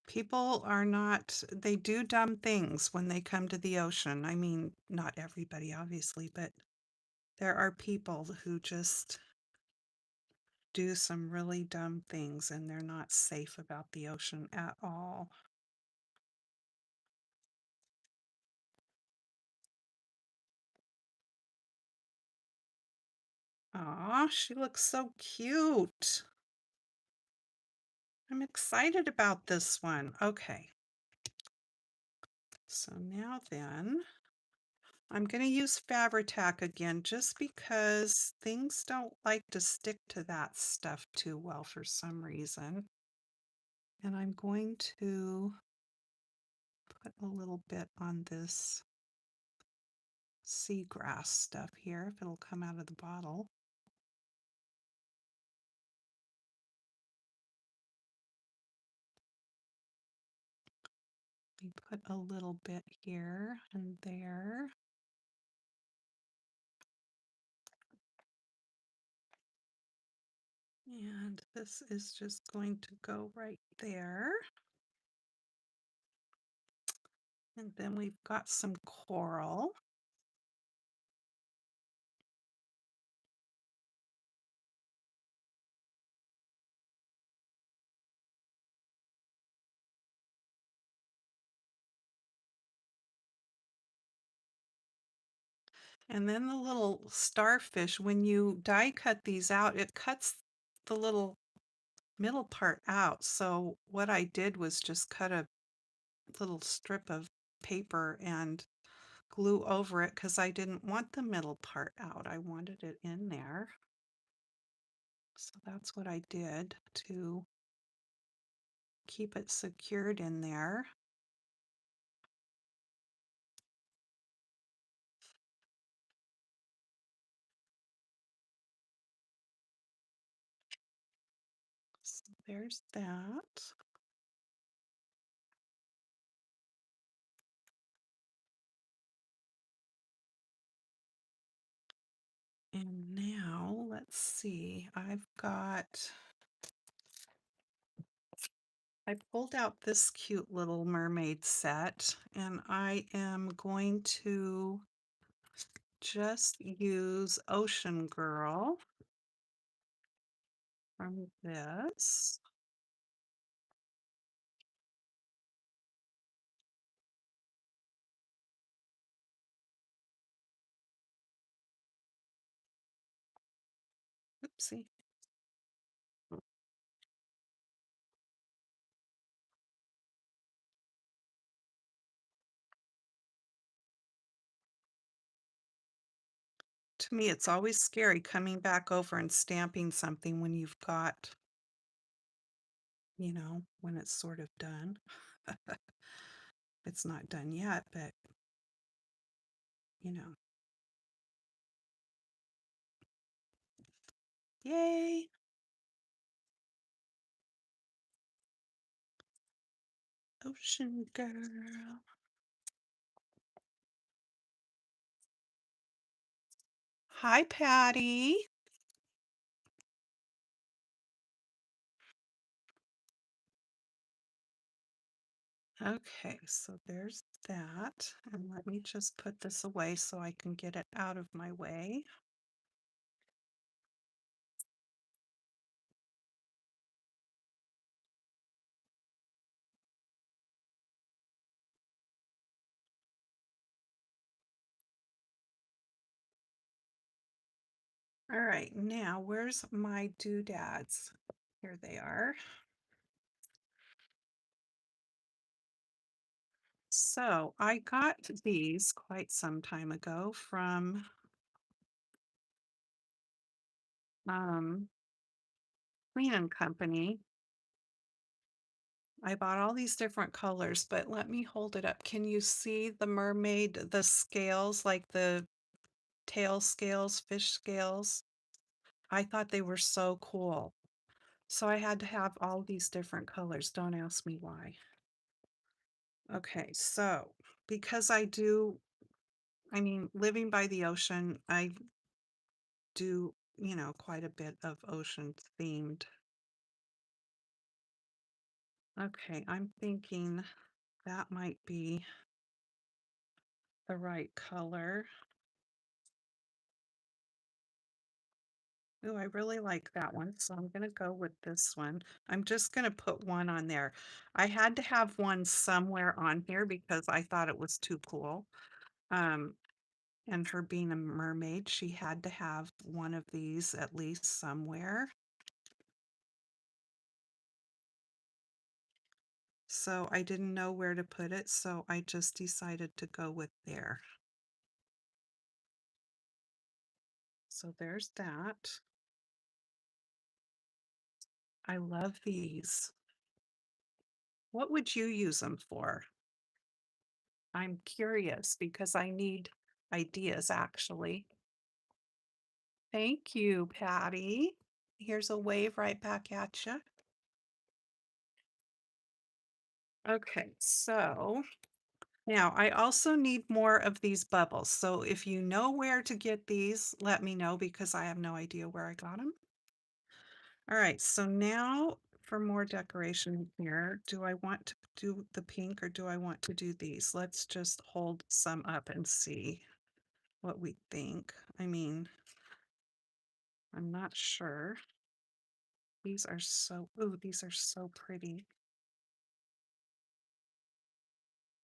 People are not, they do dumb things when they come to the ocean. I mean, not everybody, obviously, but there are people who just do some really dumb things and they're not safe about the ocean at all. Aw, she looks so cute. I'm excited about this one. Okay. So now then, I'm going to use Fabri-Tac again just because things don't like to stick to that stuff too well for some reason. And I'm going to put a little bit on this seagrass stuff here, if it'll come out of the bottle. We put a little bit here and there. And this is just going to go right there. And then we've got some coral. And then the little starfish, when you die cut these out, it cuts the little middle part out. So what I did was just cut a little strip of paper and glue over it because I didn't want the middle part out. I wanted it in there. So that's what I did to keep it secured in there. So there's that. And now let's see, I pulled out this cute little mermaid set and I am going to just use Ocean Girl from this. Oopsie. To me, it's always scary coming back over and stamping something when you've got, when it's sort of done. It's not done yet, but you know. Yay! Ocean Girl. Hi, Patty. Okay, so there's that. And let me just put this away so I can get it out of my way. All right, now where's my doodads? Here they are. So I got these quite some time ago from Clean and Company. I bought all these different colors, but let me hold it up. Can you see the mermaid, the scales, like the tail scales, fish scales? I thought they were so cool. So I had to have all these different colors. Don't ask me why. Okay, so because living by the ocean, I do, quite a bit of ocean themed. Okay, I'm thinking that might be the right color. Oh, I really like that one, so I'm gonna go with this one. I'm just gonna put one on there. I had to have one somewhere on here because I thought it was too cool. Um, and her being a mermaid, she had to have one of these at least somewhere. So I didn't know where to put it, so I just decided to go with there. so there's that. I love these. What would you use them for? I'm curious because I need ideas actually. Thank you, Patty. Here's a wave right back at you. Okay, so now I also need more of these bubbles. So if you know where to get these, let me know because I have no idea where I got them. All right, so now for more decoration here, do I want to do the pink or do I want to do these? Let's just hold some up and see what we think. I mean, I'm not sure. These are so, ooh, these are so pretty.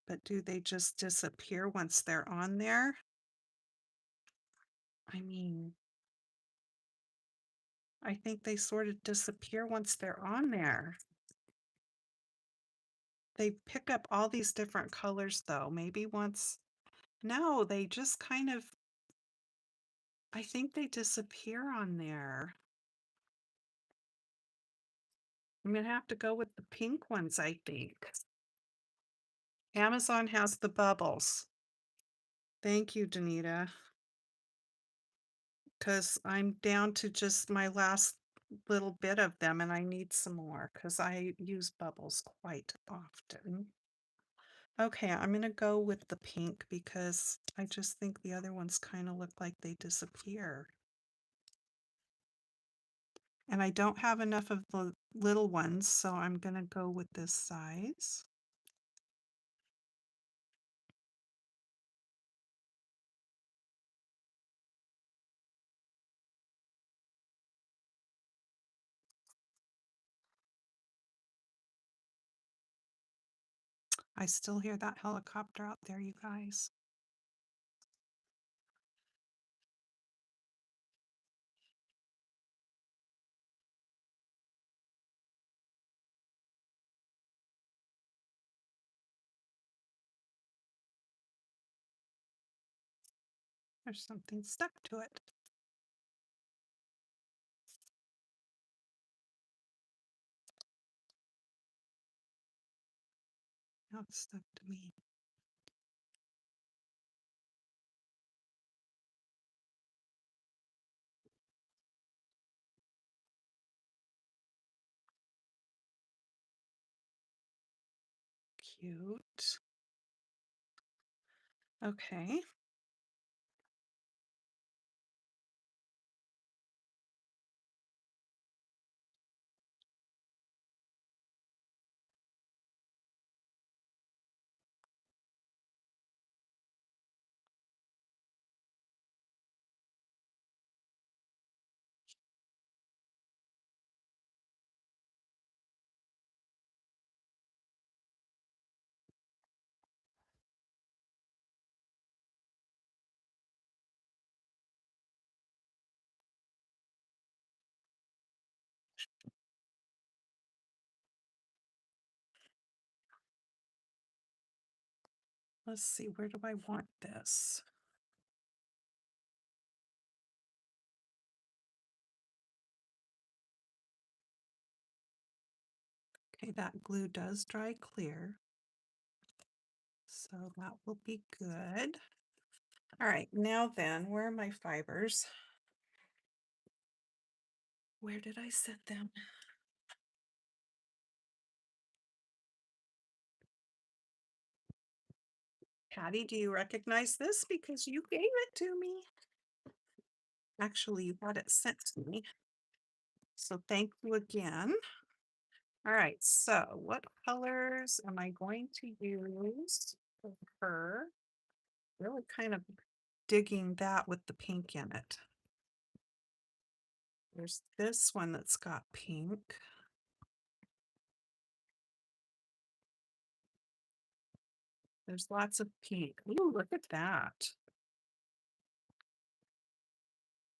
But do they just disappear once they're on there? I mean, I think they sort of disappear once they're on there. They pick up all these different colors though. Maybe once, no, they just kind of, I think they disappear on there. I'm gonna have to go with the pink ones, I think. Amazon has the bubbles. Thank you, Danita. Because I'm down to just my last little bit of them and I need some more because I use bubbles quite often. Okay, I'm gonna go with the pink because I just think the other ones kind of look like they disappear. And I don't have enough of the little ones, so I'm gonna go with this size. I still hear that helicopter out there, you guys. There's something stuck to it. Now it's stuck to me. Cute. Okay. Let's see, where do I want this? Okay, that glue does dry clear. So that will be good. All right, now then, where are my fibers? Where did I set them? Patty, do you recognize this? Because you gave it to me. Actually, you had it sent to me. So thank you again. All right, so what colors am I going to use for her? Really kind of digging that with the pink in it. There's this one that's got pink. There's lots of pink. Ooh, look at that.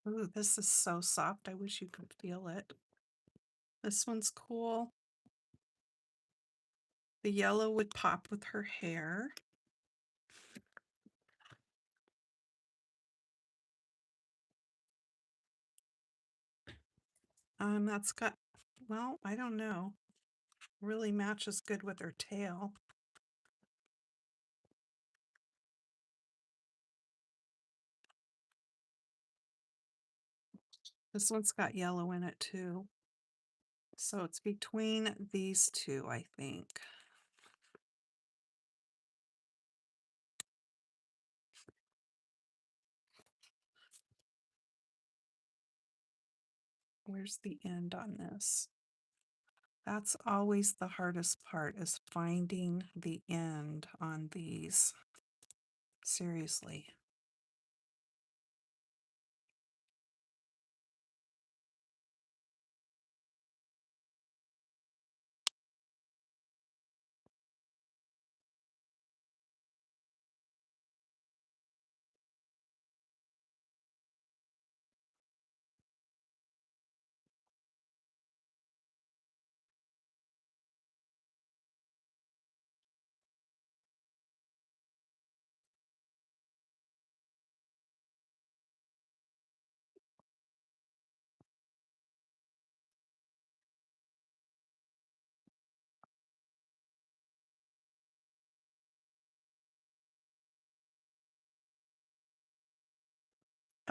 Ooh, this is so soft. I wish you could feel it. This one's cool. The yellow would pop with her hair. That's got, well, I don't know. Really matches good with her tail. This one's got yellow in it too. So it's between these two, I think. Where's the end on this? That's always the hardest part, is finding the end on these. Seriously.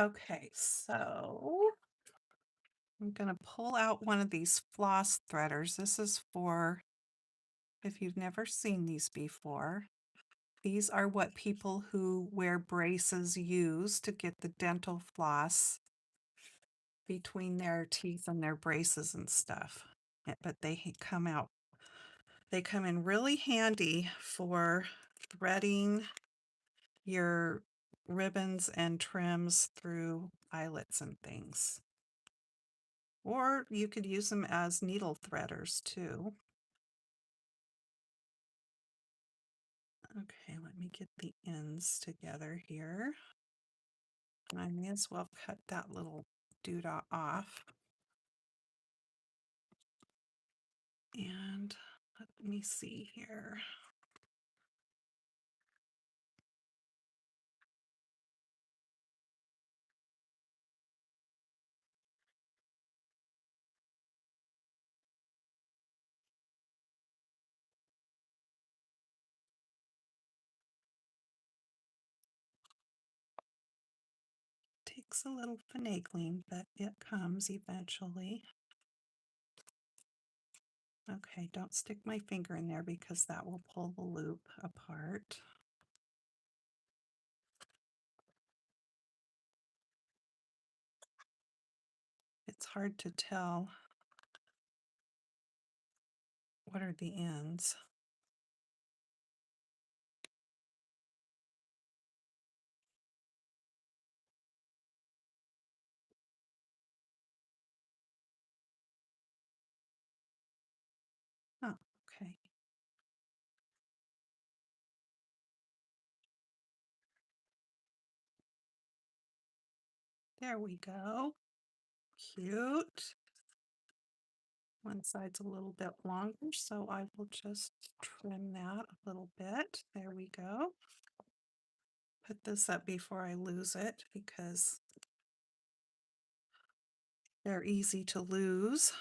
Okay, so I'm going to pull out one of these floss threaders. This is for, if you've never seen these before, these are what people who wear braces use to get the dental floss between their teeth and their braces and stuff. But they come in really handy for threading your ribbons and trims through eyelets and things. Or you could use them as needle threaders too. Okay, let me get the ends together here. I may as well cut that little doodah off. And let me see here. Takes a little finagling, but it comes eventually. Okay, don't stick my finger in there because that will pull the loop apart. It's hard to tell what are the ends. Oh, okay. There we go. Cute. One side's a little bit longer, so I will just trim that a little bit. There we go. Put this up before I lose it because they're easy to lose.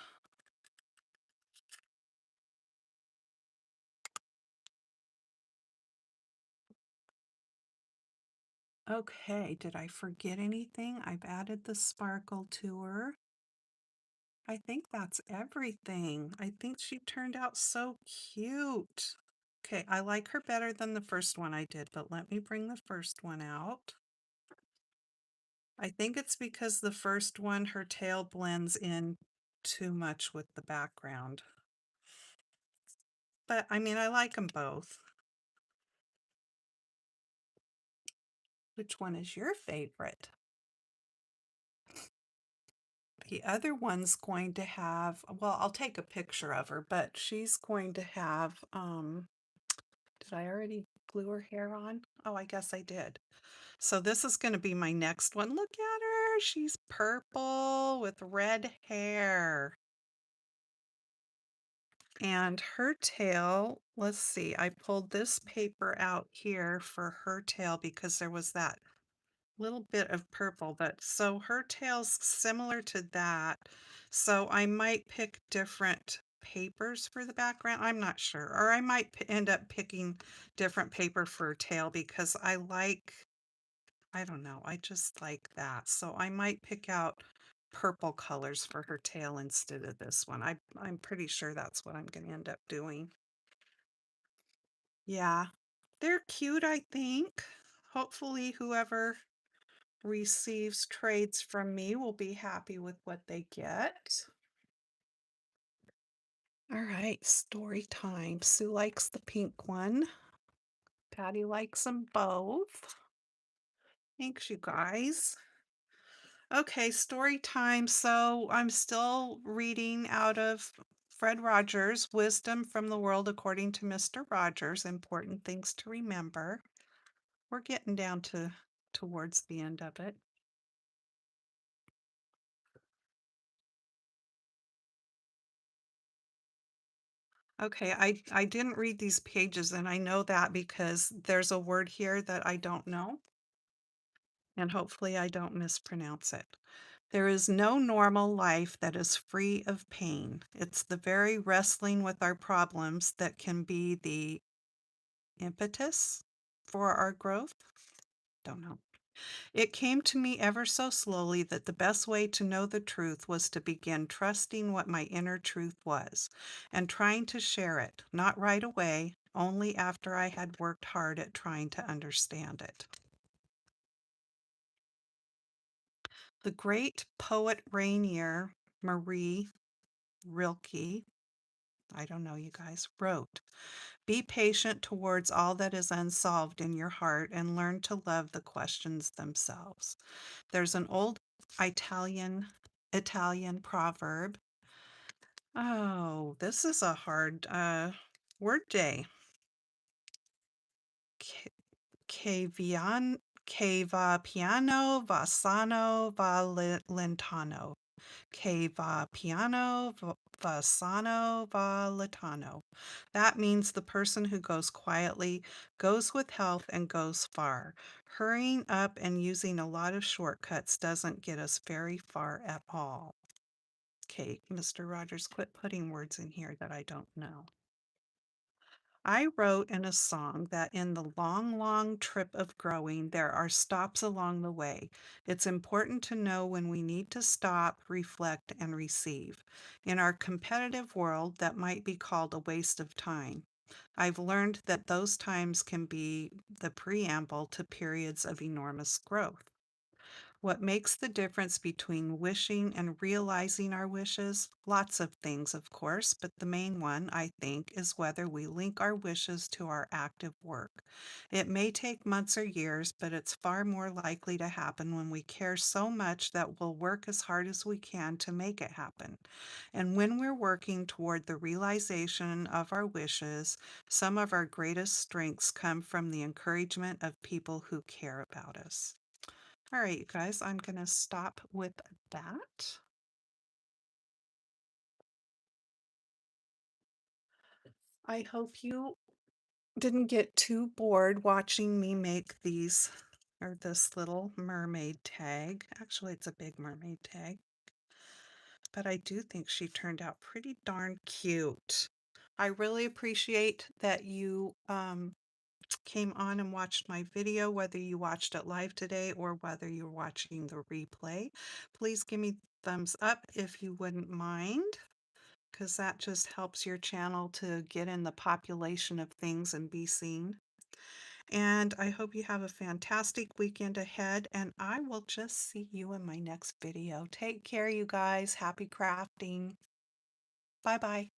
Okay, did I forget anything? I've added the sparkle to her. I think that's everything. I think she turned out so cute. Okay, I like her better than the first one I did, but let me bring the first one out. I think it's because the first one, her tail blends in too much with the background. But I mean, I like them both. Which one is your favorite? The other one's going to have, well, I'll take a picture of her, but she's going to have, did I already glue her hair on? Oh, I guess I did. So this is going to be my next one. Look at her. She's purple with red hair. And her tail, let's see, I pulled this paper out here for her tail because there was that little bit of purple, but so her tail's similar to that. So I might pick different papers for the background. I'm not sure. Or I might end up picking different paper for her tail because I don't know, I just like that. So I might pick out purple colors for her tail instead of this one. I'm pretty sure that's what I'm going to end up doing. Yeah, they're cute, I think. Hopefully whoever receives trades from me will be happy with what they get. All right, story time. Sue likes the pink one. Patty likes them both. Thanks, you guys. Okay, story time. So I'm still reading out of Fred Rogers, Wisdom from the World According to Mr. Rogers, Important Things to Remember. We're getting down to towards the end of it. Okay, I didn't read these pages and I know that because there's a word here that I don't know, and hopefully I don't mispronounce it. There is no normal life that is free of pain. It's the very wrestling with our problems that can be the impetus for our growth. Don't know. It came to me ever so slowly that the best way to know the truth was to begin trusting what my inner truth was and trying to share it, not right away, only after I had worked hard at trying to understand it. The great poet Rainier Marie Rilke, I don't know, you guys, wrote, "Be patient towards all that is unsolved in your heart and learn to love the questions themselves." There's an old Italian proverb. Oh, this is a hard word day. Che, che va piano, va sano, va lentano. Che va piano, va sano, va lentano. That means the person who goes quietly goes with health and goes far. Hurrying up and using a lot of shortcuts doesn't get us very far at all. Okay, Mr. Rogers, quit putting words in here that I don't know. I wrote in a song that in the long, long trip of growing, there are stops along the way. It's important to know when we need to stop, reflect, and receive. In our competitive world, that might be called a waste of time. I've learned that those times can be the preamble to periods of enormous growth. What makes the difference between wishing and realizing our wishes? Lots of things, of course, but the main one, I think, is whether we link our wishes to our active work. It may take months or years, but it's far more likely to happen when we care so much that we'll work as hard as we can to make it happen. And when we're working toward the realization of our wishes, some of our greatest strengths come from the encouragement of people who care about us. All right, you guys, I'm going to stop with that. I hope you didn't get too bored watching me make these or this little mermaid tag. Actually, it's a big mermaid tag, but I do think she turned out pretty darn cute. I really appreciate that you came on and watched my video, whether you watched it live today or whether you're watching the replay. Please give me thumbs up if you wouldn't mind, because that just helps your channel to get in the population of things and be seen. And I hope you have a fantastic weekend ahead, and I will just see you in my next video. Take care, you guys. Happy crafting. Bye-bye.